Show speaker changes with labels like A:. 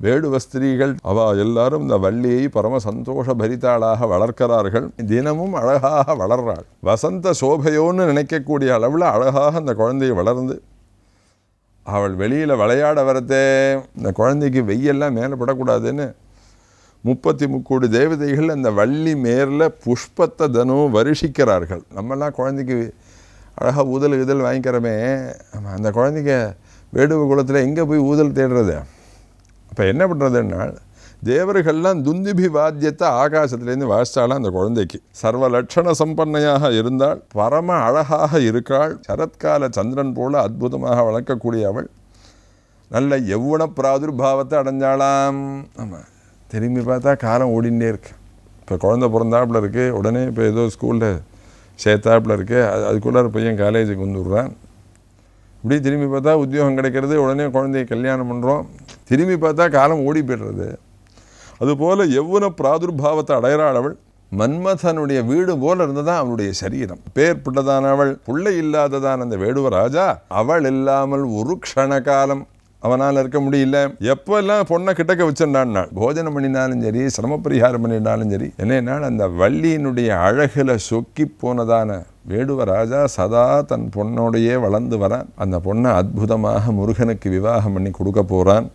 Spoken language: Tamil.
A: வேடுவ ஸ்திரீகள் அவ எல்லாரும் இந்த வள்ளியை பரம சந்தோஷ பரிதாளாக வளர்க்கிறார்கள். தினமும் அழகாக வளர்றாள். வசந்த சோபையோன்னு நினைக்கக்கூடிய அளவில் அழகாக அந்த குழந்தையை வளர்ந்து அவள் வெளியில் விளையாட வரத்தே இந்த குழந்தைக்கு வெய்யெல்லாம் மேலே படக்கூடாதுன்னு 33 தேவதைகள் அந்த வள்ளி மேரில் புஷ்பத்தை தினம் வருஷிக்கிறார்கள். நம்மெல்லாம் குழந்தைக்கு அழகாக ஊதல் வாங்கிக்கிறோமே, அந்த குழந்தைக்கு வேடுவ குலத்தில் எங்கே போய் ஊதல் தேடுறது? அப்போ என்ன பண்ணுறதுன்னா, தேவர்கள்லாம் துந்திபி வாத்தியத்தை ஆகாசத்துலேருந்து வாசித்தாலாம் அந்த குழந்தைக்கு. சர்வ லட்சண சம்பன்னையாக இருந்தால், பரம அழகாக இருக்காள், சரத்கால சந்திரன் போல அற்புதமாக வளர்க்கக்கூடிய அவள் நல்ல யௌவன பிராதுர்பாவத்தை அடைஞ்சாலாம். ஆமாம், திரும்பி பார்த்தா காலம் ஓடிண்டே இருக்கு. இப்போ குழந்தை பிறந்தாப்புல இருக்குது, உடனே இப்போ ஏதோ ஸ்கூலில் சேர்த்தாப்புல இருக்குது, அதுக்குள்ளார பையன் காலேஜுக்கு வந்துடுறான். இப்படி திரும்பி பார்த்தா உத்தியோகம் கிடைக்கிறது, உடனே குழந்தைய கல்யாணம் பண்ணுறோம். திரும்பி பார்த்தா காலம் ஓடி போய்டுறது. அதுபோல் யௌவன பிராதுர்பாவத்தை அடைகிறாள் அவள். மன்மதனுடைய வீடு போல இருந்ததான் அவளுடைய சரீரம். பேர்பட்டதான அவள், பிள்ளை இல்லாததான் அந்த வேடுவ ராஜா. அவள் இல்லாமல் ஒரு க்ஷண காலம் அவனால் இருக்க முடியல. எப்பெல்லாம் பொண்ணை கிட்டக்க வச்சிருந்தாள், போஜனம் பண்ணினாலும் சரி, சிரமப்பரிகாரம் பண்ணினாலும் சரி, என்னன்னா அந்த வள்ளியினுடைய அழகில் சொக்கி போனதான வேடுவ ராஜா சதா தன் பொண்ணோடையே வளர்ந்து வரான். அந்த பொண்ணை அற்புதமாக முருகனுக்கு விவாகம் பண்ணி கொடுக்க போகிறான்.